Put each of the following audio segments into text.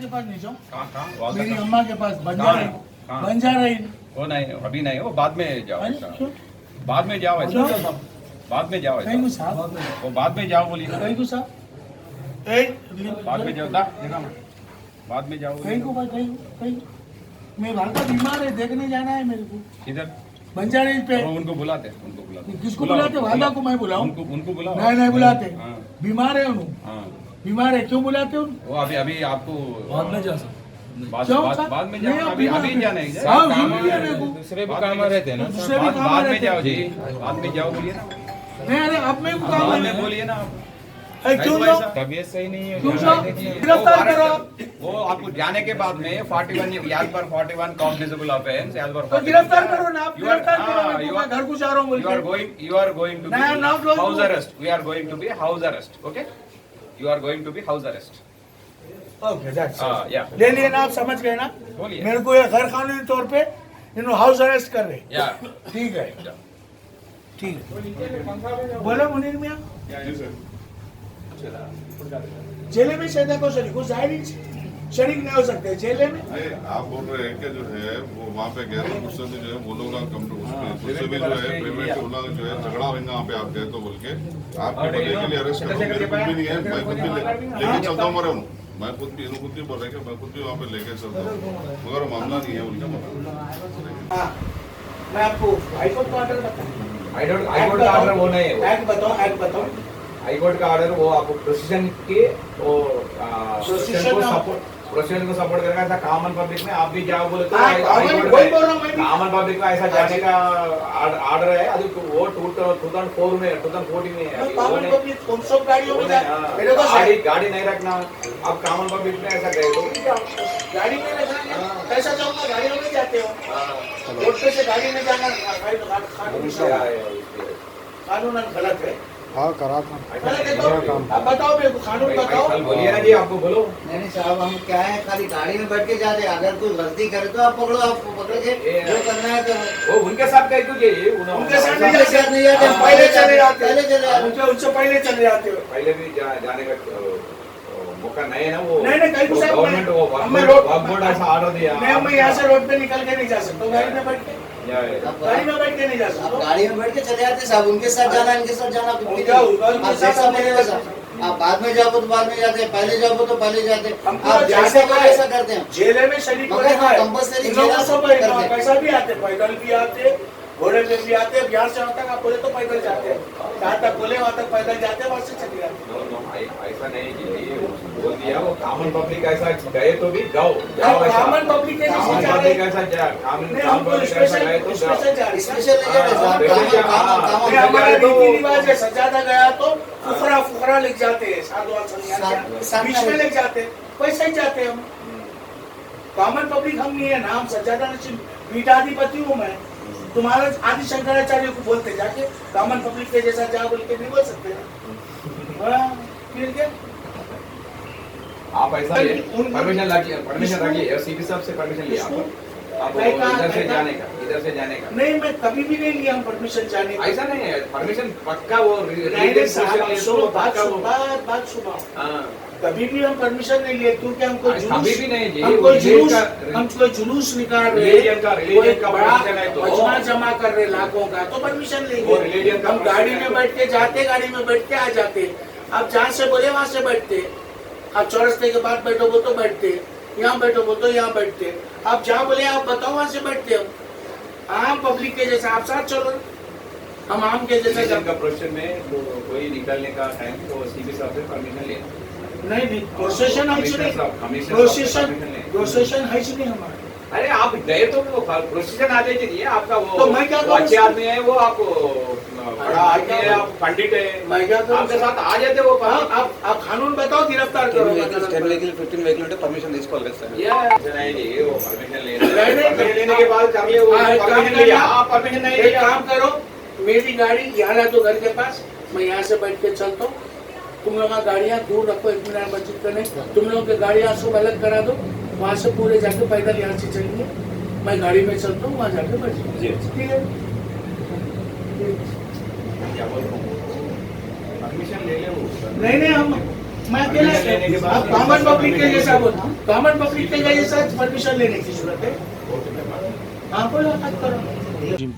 के पास नहीं जाऊँ, कहाँ मेरी अम्मा के पास बंजारा ही वो नहीं, अभी नहीं, वो बाद में जाओ अरे, ऐसा। क्यों? बाद में जाओ ऐसा, क्यों? बाद में जाओ कहीं को ऐसा, साहब वो बाद में जाओ बोलिए ना, कहीं को साहब बाद में जाओ, देखा ना, बाद में जाओ कहीं को कहीं मैं वहाँ का बीमार है, देखने जाना है मेरे को इधर बंजारे पे। वो उनको बुलाते, किसको बुलाते? वादा को मैं बुलाऊं? उनको बुलाओ। नहीं बुलाते, हाँ। बीमार है उन्होंने, हाँ, बीमार है, क्यों बुलाते उनको? वो अभी अभी आपको बाद में जा सकते क्यों? बाद में नहीं, जाओ, आप अभी बीमार अभी हैं। जाना है हाँ, काम जरूरी है मेरे को। दूसरे भी काम रहते हैं ना दूसरे भी काम बाद में रहते जाओ हैं। जी, बाद में जाओ बोलिए ना, नहीं अरे अब मैं को काम बाद में है। बोलिए ना। अरे क्यों नहीं तो जाओ? ऐसा- तबीयत सही नहीं है क्यों जाना जाओ? है, देखिए। गिरफ्तार करो आप। वो आपको जाने के बाद में 41 याद पर 41 कॉग्निजेबल ऑफेंस याद पर तो गिरफ्तार करो ना आप, गिरफ्तार करो मेरे को, मैं घर को जा रहा हूँ बोल you are के। going to No, I am not be going house to. arrest. We are going to be house arrest. Okay? You are going to be house arrest. Okay that's Yeah. ले लिए ना आप, समझ गए ना? बोलिए। मेरे को ये गैर कानूनी तौर पे इन्होंने हाउस अरेस्ट कर रहे। Yeah. ठीक है, ठीक है। बोलो मुनीर मियाँ, जेल में सैदा को शरीक, वो जाहिर शरीक नहीं हो सकते जेल में। नहीं, आप बोल रहे हैं कि जो है वो वहाँ पे गए तो उससे भी जो है वो लोग कम टू उससे भी जो है पेमेंट होना जो है झगड़ा होगा वहाँ पे आप गए तो बोल के आपके बंदे के लिए अरेस्ट करो, मेरे कुछ भी नहीं है, मैं खुद भी लेके चलता हूँ मरे हूँ, मैं खुद भी बोल रहे कि मैं खुद भी वहाँ पे लेके चलता हूँ, मगर वो मामला नहीं है उनका। हाँ, मैं आपको हाईकोर्ट का ऑर्डर बताऊँ, हाईकोर्ट का ऑर्डर वो नहीं है, एक्ट बताओ। हाईकोर्ट का ऑर्डर वो आपको प्रोसीजन के वो Precision प्रोसीजन को सपोर्ट करेगा। ऐसा कॉमन पब्लिक में आप भी जाओ बोले तो हाँ, हाईकोर्ट वही बोल रहा हूँ मैं भी। कॉमन पब्लिक में ऐसा जाने का ऑर्डर है, अभी वो 2004 में 2014 में है। कॉमन पब्लिक कौन सब गाड़ियों में जा, मेरे को गाड़ी नहीं रखना, आप कॉमन पब्लिक में ऐसा गए तो गाड़ी में रखना, कैसा जाऊंगा? गाड़ियों में जाते हो, रोड पे से गाड़ी में जाना कानून गलत है। हाँ करा था गलत है तो अब बताओ मेरे को, कानून बताओ। बोलिए ना जी, आपको बोलो। नहीं साहब, हम क्या है, खाली गाड़ी में बैठ के जाते हैं, अगर कोई गलती करे तो आप पकड़ो, आप पकड़ के जो करना है करो। वो उनके साथ कह दीजिए, उनके साथ नहीं उनके साथ नहीं जाते, हम पहले चले जाते, पहले चले जाते। उनसे पहले चले जाते हो। पहले भी जाने का मौका नहीं है ना। वो नहीं कहीं को गवर्नमेंट वो वक्फ बोर्ड ऐसा ऑर्डर दिया। नहीं, मैं यहाँ से रोड पे निकल के नहीं जा सकता, गाड़ी में बैठ के, गाड़ी में बैठ के नहीं जा आप सकता। गाड़ी में बैठ के चले जाते साहब, उनके साथ जाना, इनके साथ जाना कुछ भी उनका- नहीं। उनका- आप जैसा बोलेगा साहब, आप बाद में जाओ तो बाद में जाते हैं, पहले जाओ तो पहले जाते हैं, हमको आप जैसा जाने का बोले ऐसा करते हैं। जेल में शरीक मगर होने का है। कंपल्सरी इन लोगों जेल सब करते हैं। पैसा भी आते, पैदल भी आते, घोड़े पे भी आते, बिहार से वहाँ तक आप बोले तो पैदल जाते हैं, जहाँ तक बोले वहाँ तक पैदल जाते हैं, वहाँ से चले जाते हैं। ऐसा नहीं कि बोल दिया वो कॉमन पब्लिक ऐसा गए तो भी जाओ ऐसा। कॉमन पब्लिक के कॉमन जैसे जा रहे पब्लिक हैं। ऐसा जा, कॉमन नहीं, हमको पब्लिक ऐसा स्पेशल गए तो जाओ। स्पेशल जा रहे हैं। स्पेशल नहीं जाते साहब, स्पेशल काम नहीं, हमारा रीति रिवाज है, सज्जादा गया तो फुकरा लिख जाते हैं, साधु साथ बीच में लिख जाते हैं, वैसे ही जाते हैं हम। कॉमन पब्लिक हम नहीं है ना, हम सज्जादा नशीब पीठाधिपति हूँ मैं, तुम्हारा आदि शंकराचार्य को बोलते जाके कॉमन पब्लिक के जैसा जा बोल के नहीं बोल सकते ना। हाँ, फिर क्या? आप ऐसा परमिशन रखिए, सीपी साहब से परमिशन लिया आप इधर से जाने का। नहीं, मैं कभी भी नहीं लिया हूँ परमिशन जाने का। ऐसा नहीं है, परमिशन पक्का वो नहीं साहब, सुनो बात सुनो। हाँ, कभी भी हम परमिशन नहीं लिए, क्योंकि हमको कभी भी नहीं जी, हमको जुलूस निकाल रहे, रिलीजन का परमिशन है तो मजमा जमा कर रहे लाखों का, तो परमिशन वो लेंगे। रिलीजन का हम गाड़ी में बैठ के जाते, गाड़ी में बैठ के आ जाते, आप जहाँ से बोले वहाँ से बैठते, आप चौरस्ते के बाद बैठोगे तो बैठते, यहाँ बैठोगे तो यहाँ बैठते, आप जहाँ बोले आप बताओ वहाँ से बैठते। हम आम पब्लिक के जैसा आप साथ चलो, हम आम के जैसा रिलीजन का प्रोसेशन में कोई निकलने का टाइम तो सीपी साहब से परमिशन लेना। नहीं प्रोसेशन है नहीं हमारा। अरे आप गए तो वो प्रोसीजन आ जाइए, आपका वो तो मैं क्या करूं? अच्छे आदमी है वो, आप बड़ा आदमी है, आप पंडित है, मैं क्या करूं? आपके साथ आ जाते वो आप कानून बताओ, गिरफ्तार करो। 10 వెహికల్ 15 వెహికల్ ఉంటే పర్మిషన్ తీసుకోవాలి కదా సార్ ये नहीं जी, वो परमिशन लेने के बाद कर ले, वो परमिशन लिया, आप परमिशन नहीं एक लिया। काम करो, मेरी गाड़ी यहाँ ला दो घर के पास, मैं यहाँ से बैठ के चलता हूँ, तुम लोग गाड़ियाँ दूर रखो, इत्मीनान मस्जिद पे नहीं, तुम लोग की गाड़ियाँ सब अलग करा दो, वहाँ से पूरे जाके पैदल यहाँ से चलेंगे, मैं गाड़ी में चलता हूँ, वहाँ जाके बैठ जाऊँ। ठीक है, क्या बोलते हैं, परमिशन ले ले वो। नहीं हम मैं अकेला आप कॉमन पब्लिक के जैसा बोल कॉमन पब्लिक के जैसा परमिशन लेने की जरूरत है। हाँ बोलो बात करो।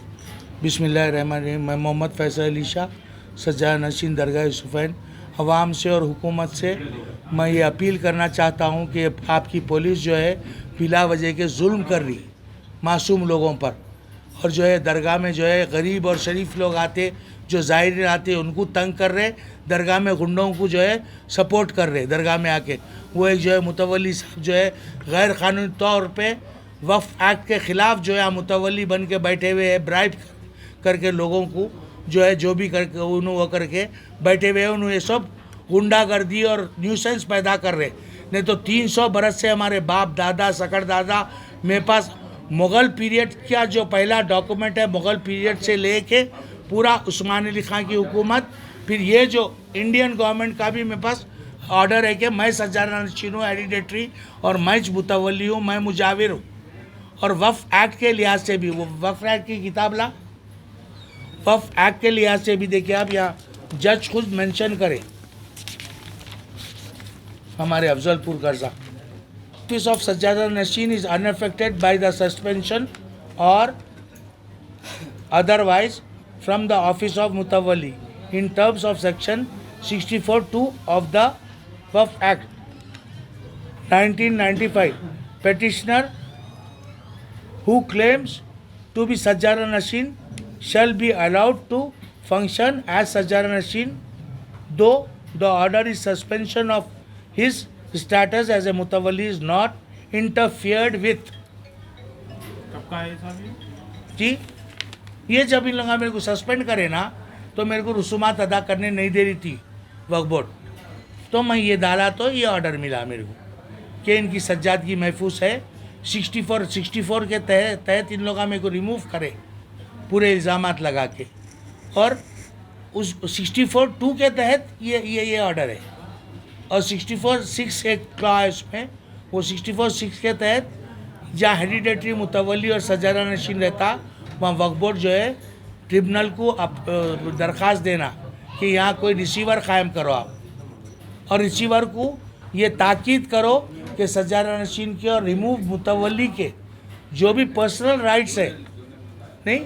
बिस्मिल्लाहिर्रहमानिर्रहीम। मैं मोहम्मद फैसल अली शाह सज्जा नशीन दरगाह यूसुफैन अवाम से और हुकूमत से मैं ये अपील करना चाहता हूँ कि आपकी पुलिस जो है बिला वजह के जुल्म कर रही मासूम लोगों पर, और जो है दरगाह में जो है गरीब और शरीफ लोग आते जो ज़ाहिर आते उनको तंग कर रहे, दरगाह में गुंडों को जो है सपोर्ट कर रहे दरगाह में आके। वो एक जो है मुतवल्ली साहब जो है गैर कानूनी तौर पे वक्फ एक्ट के ख़िलाफ़ जो है मुतवल्ली बन के बैठे हुए हैं, ब्राइब करके लोगों को जो है जो भी करके उन्होंने वो करके बैठे हुए हैं, उन्होंने ये सब गुंडागर्दी और न्यूसेंस पैदा कर रहे। नहीं तो 300 बरस से हमारे बाप दादा सकड़ दादा मेरे पास मुग़ल पीरियड का जो पहला डॉक्यूमेंट है, मुग़ल पीरियड से लेके पूरा उस्मान अली खां की हुकूमत, फिर ये जो इंडियन गवर्नमेंट का भी मेरे पास ऑर्डर है कि मैं सज्जादा नशीन हूँ, हेरिडेटरी, और मैं मुतवल्ली हूँ, मैं मुजाविर हूँ। और वक्फ एक्ट के लिहाज से भी, वो वक्फ एक्ट की किताब ला, वक्फ एक्ट के लिहाज से भी देखिए आप, यहाँ जज खुद मेंशन करें हमारे अफजलपुर कर्जा, ऑफिस ऑफ सज्जादा नशीन is unaffected by the suspension और otherwise from the office of मुतवल्ली in terms of section 64(2) of the वक्फ act 1995. Petitioner who claims to be Sajjada Nashin shall be allowed to function as Sajjada Nashin, though the order is suspension of his status as a mutawalli is not interfered with. कब का है साहब ये? जी, ये जब इन लोगों मेरे को सस्पेंड करे ना, तो मेरे को रसूमात अदा करने नहीं दे रही थी वक्फ बोर्ड, तो मैं ये डाला तो ये ऑर्डर मिला मेरे को कि इनकी सज्जादगी महफूज है। 64 के तहत इन लोगों मेरे को रिमूव करे पूरे इल्ज़ामात लगा के, और उस 64(2) के तहत ये ऑर्डर है। और 64(6) एक क्लॉ है उसमें, वो 64(6) के तहत जहाँ हेरिडेटरी मुतवल्ली और सज्जादा नशीन रहता, वहाँ वक्फ बोर्ड जो है ट्रिब्यूनल को दरख्वास्त देना कि यहाँ कोई रिसीवर कायम करो आप, और रिसीवर को ये ताकीद करो कि सज्जादा नशीन के और रिमूव मुतवल्ली के जो भी पर्सनल राइट्स है नहीं,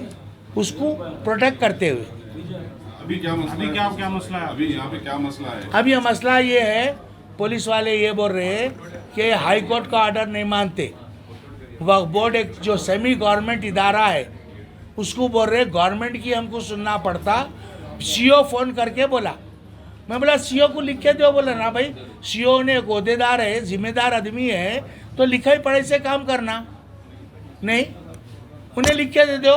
उसको प्रोटेक्ट करते हुए। अभी क्या मसला क्या मसला है? अभी यहाँ पे क्या मसला है? अब यह मसला ये है, पुलिस वाले ये बोल रहे हैं कि हाई कोर्ट का ऑर्डर नहीं मानते। वक्फ बोर्ड एक जो सेमी गवर्नमेंट इदारा है उसको बोल रहे गवर्नमेंट की हमको सुनना पड़ता। सीओ फ़ोन करके बोला, मैं बोला सीओ को लिख के दो, बोला ना भाई सीओ ने एक ओहदेदार है, जिम्मेदार आदमी है, तो लिखाई पढ़ाई से काम करना नहीं, उन्हें लिख के दे दो।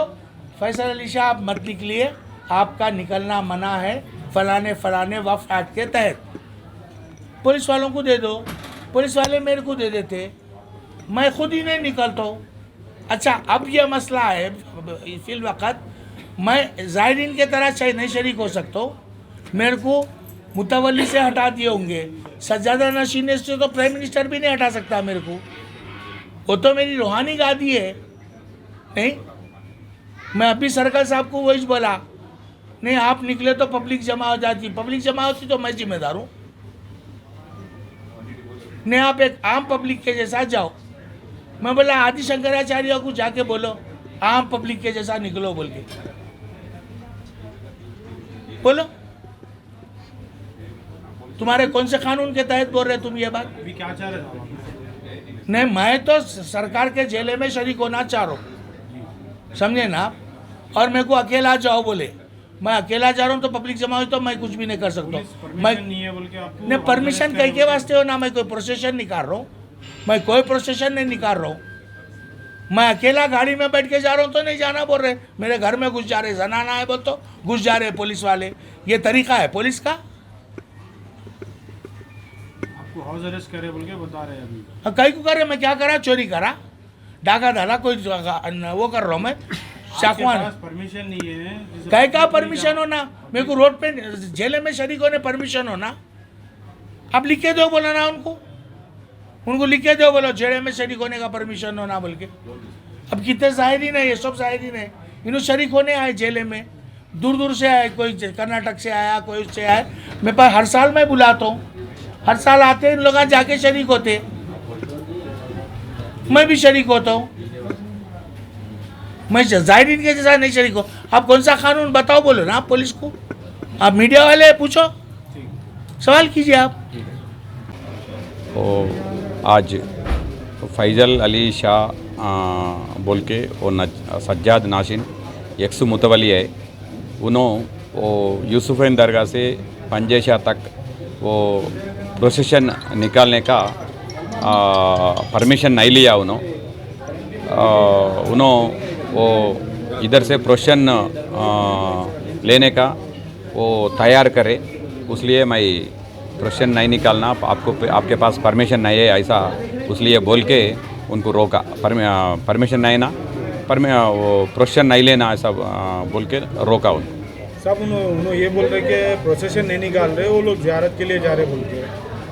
फैसल अली शाह आप मत लिख लिए, आपका निकलना मना है फलाने फलाने वक्फ एक्ट के तहत, पुलिस वालों को दे दो। पुलिस वाले मेरे को दे देते, मैं खुद ही नहीं निकलता हूँ। अच्छा, अब यह मसला है, फिल वक़्त मैं ज़ाहिरीन के तरह चाहे नहीं शरीक हो सकता हूँ, मेरे को मुतवल्ली से हटा दिए होंगे, सज्जादा नशीन से तो प्राइम मिनिस्टर भी नहीं हटा सकता मेरे को, वो तो मेरी रूहानी गादी है नहीं। मैं अभी सर्कल साहब को वही बोला, नहीं आप निकले तो पब्लिक जमा हो जाती, पब्लिक जमा होती तो मैं जिम्मेदार हूँ, नहीं आप एक आम पब्लिक के जैसा जाओ। मैं बोला आदि शंकराचार्य को जाके बोलो आम पब्लिक के जैसा निकलो बोल के बोलो, तुम्हारे कौन से कानून के तहत बोल रहे तुम ये बात? अभी क्या चाह रहे थे? नहीं, मैं तो सरकार के जेले में शरीक होना चाह रहा हूँ, समझे ना? और मेरे को अकेला जाओ बोले, मैं अकेला जा रहा हूँ तो पब्लिक जमा हुई तो मैं कुछ भी नहीं कर सकता हूँ। मैं नहीं है बोल के आपको नहीं, परमिशन कहीं के वास्ते हो ना, मैं कोई प्रोसेशन निकाल रहा हूँ, मैं कोई प्रोसेशन नहीं निकाल रहा हूँ। मैं अकेला गाड़ी में बैठ के जा रहा हूँ तो नहीं जाना बोल रहे, मेरे घर में घुस जा रहे, जनाना है बोल तो घुस जा रहे पुलिस वाले। ये तरीका है पुलिस का? आपको हाउस अरेस्ट करे बोल के बता रहे हैं अभी। कहीं को कर रहे, मैं क्या करा? चोरी करा, डाका डाला, कोई वो कर रहा हूँ मैं, चाकवान। परमिशन नहीं है, कहीं का परमिशन होना? मेरे को रोड पे जेल में शरीक होने परमिशन होना? आप लिख के दो बोला ना उनको लिख के दो, बोलो जेल में शरीक होने का परमिशन होना बोल के। अब कितने जाहिरीन है, ये सब जाहिरीन है, इन्होंने शरीक होने आए जेल में, दूर दूर से आए, कोई कर्नाटक से आया, कोई उससे आया। मेरे पास हर साल मैं बुलाता हूँ, हर साल आते इन लोग जाके शरीक होते, मैं भी शरीक होता हूँ, मैं जाहिर इनके जैसा नहीं शरीक हो। आप कौन सा कानून बताओ, बोलो ना आप पुलिस को, आप मीडिया वाले पूछो, सवाल कीजिए आप। तो आज फैज़ल अली शाह बोल के वो सज्जाद नाशिन एक्स मुतवली है, उन्होंने वो यूसुफैन दरगाह से पंजेशा तक वो प्रोसेशन निकालने का परमिशन नहीं लिया। उन्होंने वो इधर से प्रोसेशन लेने का वो तैयार करे, इसलिए मैं प्रोसेशन नहीं निकालना, आपको आपके पास परमिशन नहीं है ऐसा, इसलिए बोल के उनको रोका। परमिशन नहीं ना, वो प्रोसेशन नहीं लेना ऐसा बोल के रोका उनको। सब उन्होंने ये बोल रहे कि प्रोसेशन नहीं निकाल रहे, वो लोग ज़ियारत के लिए जा रहे बोल के,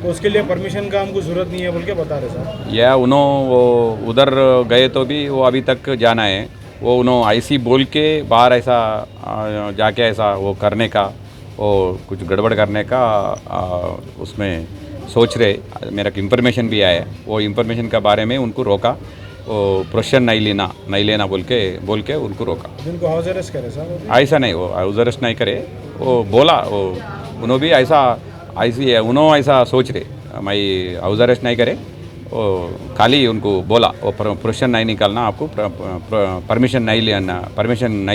तो उसके लिए परमिशन का हमको ज़रूरत नहीं है बोल के बता रहे साहब। या उन्होंने वो उधर गए तो भी वो अभी तक जाना है, वो उन्होंने ऐसी बोल के बाहर ऐसा जाके ऐसा वो करने का, वो कुछ गड़बड़ करने का उसमें सोच रहे। मेरा इंफॉर्मेशन भी आया है, वो इंफॉर्मेशन के बारे में उनको रोका, वो प्रोसेशन नहीं लेना बोल के उनको रोका। जिनको हाउस अरेस्ट करे साहब, ऐसा नहीं, वो हाउस अरेस्ट नहीं करे, वो बोला वो उन्होंने भी उन्होंने ऐसा सोच रहे, मैं हाउस अरेस्ट नहीं करे, वो खाली उनको बोला वो प्रोसेशन नहीं निकालना, आपको परमिशन नहीं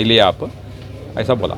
लिया आप, ऐसा बोला।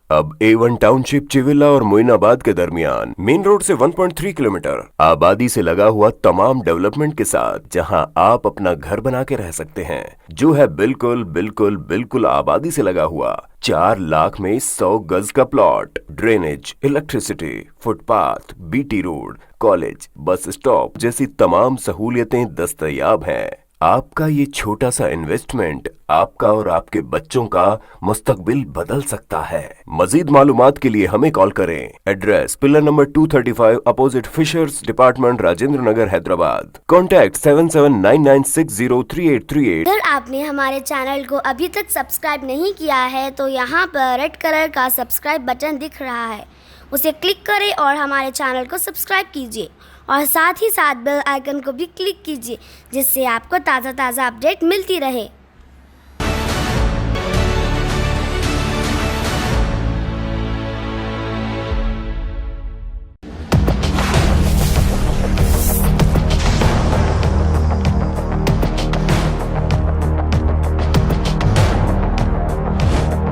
अब A1 टाउनशिप चिविला और मोइनाबाद के दरमियान मेन रोड से 1.3 किलोमीटर आबादी से लगा हुआ तमाम डेवलपमेंट के साथ, जहां आप अपना घर बना के रह सकते हैं, जो है बिल्कुल आबादी से लगा हुआ। 4 लाख में 100 गज का plot, drainage, electricity, footpath, BT road, college, bus stop जैसी तमाम सहूलियतें दस्तयाब हैं। आपका ये छोटा सा इन्वेस्टमेंट आपका और आपके बच्चों का मुस्तकबिल बदल सकता है। मजीद मालूमात के लिए हमें कॉल करें। Address pillar number 235 opposite fishers department, Rajendra Nagar, Hyderabad. Contact 7799603838। अगर आपने हमारे चैनल को अभी तक सब्सक्राइब नहीं किया है तो यहाँ पर रेड कलर का सब्सक्राइब बटन दिख रहा है, उसे क्लिक करें और हमारे चैनल को सब्सक्राइब कीजिए और साथ ही साथ बेल आइकन को भी क्लिक कीजिए, जिससे आपको ताज़ा अपडेट मिलती रहे।